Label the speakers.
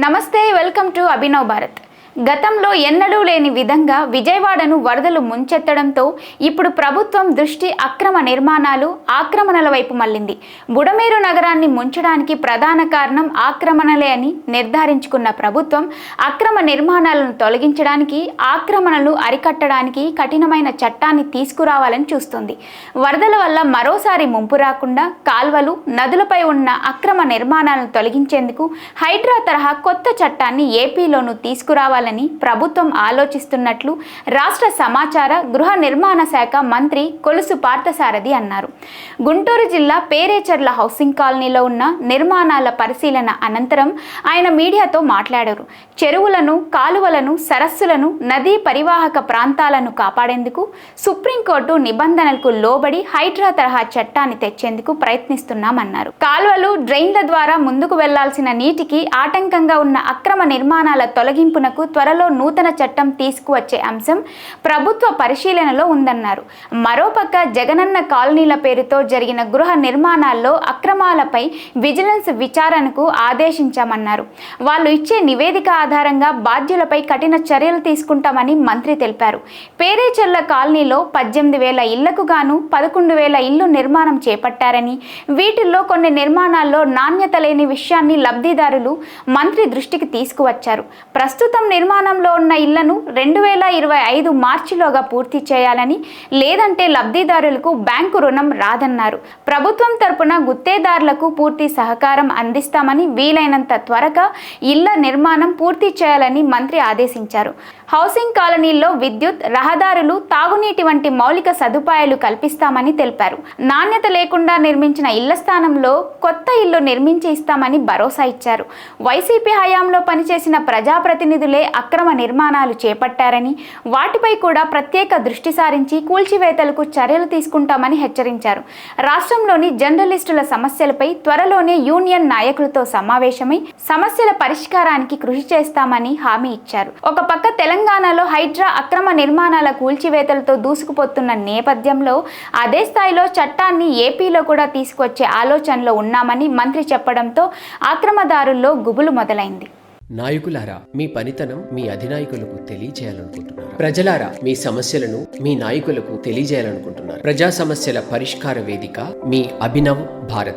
Speaker 1: నమస్తే, welcome to Abhinav Bharat. గతంలో ఎన్నడూ లేని విధంగా విజయవాడను వరదలు ముంచెత్తడంతో ఇప్పుడు ప్రభుత్వం దృష్టి అక్రమ నిర్మాణాలు, ఆక్రమణల వైపు మళ్లింది. బుడమేరు నగరాన్ని ముంచడానికి ప్రధాన కారణం ఆక్రమణలే అని నిర్ధారించుకున్న ప్రభుత్వం అక్రమ నిర్మాణాలను తొలగించడానికి, ఆక్రమణలు అరికట్టడానికి కఠినమైన చట్టాన్ని తీసుకురావాలని చూస్తుంది. వరదల వల్ల మరోసారి ముంపు రాకుండా కాల్వలు, నదులపై ఉన్న అక్రమ నిర్మాణాలను తొలగించేందుకు హైడ్రా తరహా కొత్త చట్టాన్ని ఏపీలోనూ తీసుకురావాలని ప్రభుత్వం ఆలోచిస్తున్నట్లు రాష్ట్ర సమాచార, గృహ నిర్మాణ శాఖ మంత్రి కొలుసు పార్థసారథి అన్నారు. గుంటూరు జిల్లా పేరేచర్ల హౌసింగ్ కాలనీలో ఉన్న నిర్మాణాల పరిశీలన అనంతరం ఆయన మీడియాతో మాట్లాడారు. చెరువులను, కాలువలను, సరస్సులను, నదీ పరివాహక ప్రాంతాలను కాపాడేందుకు సుప్రీంకోర్టు నిబంధనలకు లోబడి హైడ్రా తరహా చట్టాన్ని తెచ్చేందుకు ప్రయత్నిస్తున్నామన్నారు. కాలువలు, డ్రైన్ల ద్వారా ముందుకు వెళ్లాల్సిన నీటికి ఆటంకంగా ఉన్న అక్రమ నిర్మాణాల తొలగింపునకు త్వరలో నూతన చట్టం తీసుకువచ్చే అంశం ప్రభుత్వ పరిశీలనలో ఉందన్నారు. మరోపక్క జగనన్న కాలనీల పేరుతో జరిగిన గృహ నిర్మాణాల్లో అక్రమాలపై విజిలెన్స్ విచారణకు ఆదేశించామన్నారు. వాళ్ళు ఇచ్చే నివేదిక ఆధారంగా బాధ్యులపై కఠిన చర్యలు తీసుకుంటామని మంత్రి తెలిపారు. పేరేచర్ల కాలనీలో 18,000 ఇళ్లకు గాను 11,000 ఇళ్లు నిర్మాణం చేపట్టారని, వీటిల్లో కొన్ని నిర్మాణాల్లో నాణ్యత లేని విషయాన్ని లబ్ధిదారులు మంత్రి దృష్టికి తీసుకువచ్చారు. ప్రస్తుతం నిర్మాణంలో ఉన్న ఇళ్లను 2025 మార్చిలోగా పూర్తి చేయాలని, లేదంటే లబ్ధిదారులకు బ్యాంకు రుణం రాదన్నారు. ప్రభుత్వం తరపున గుత్తేదారులకు పూర్తి సహకారం అందిస్తామని, వీలైనంత త్వరగా ఇళ్ల నిర్మాణం పూర్తి చేయాలని మంత్రి ఆదేశించారు. హౌసింగ్ కాలనీల్లో విద్యుత్, రహదారులు, తాగునీటి వంటి మౌలిక సదుపాయాలు కల్పిస్తామని తెలిపారు. నాణ్యత లేకుండా నిర్మించిన ఇళ్ల స్థానంలో కొత్త ఇల్లు నిర్మించి ఇస్తామని భరోసా ఇచ్చారు. వైసీపీ హయాంలో పనిచేసిన ప్రజాప్రతినిధులే అక్రమ నిర్మాణాలు చేపట్టారని, వాటిపై కూడా ప్రత్యేక దృష్టి సారించి కూల్చివేతలకు చర్యలు తీసుకుంటామని హెచ్చరించారు. రాష్ట్రంలోని జర్నలిస్టుల సమస్యలపై త్వరలోనే యూనియన్ నాయకులతో సమావేశమై సమస్యల పరిష్కారానికి కృషి చేస్తామని హామీ ఇచ్చారు. ఒక పక్క తెలంగాణలో హైడ్రా అక్రమ నిర్మాణాల కూల్చివేతలతో దూసుకుపోతున్న నేపథ్యంలో అదే స్థాయిలో చట్టాన్ని ఏపీలో కూడా తీసుకొచ్చే ఆలోచనలో ఉన్నామని మంత్రి చెప్పడంతో అక్రమదారుల్లో గుబులు మొదలైంది.
Speaker 2: నాయకులారా, మీ పనితనం మీ అధినాయకులకు తెలియజేయాలనుకుంటున్నారు. ప్రజలారా, మీ సమస్యలను మీ నాయకులకు తెలియజేయాలనుకుంటున్నారు. ప్రజా సమస్యల పరిష్కార వేదిక మీ అభినవ్ భారత్.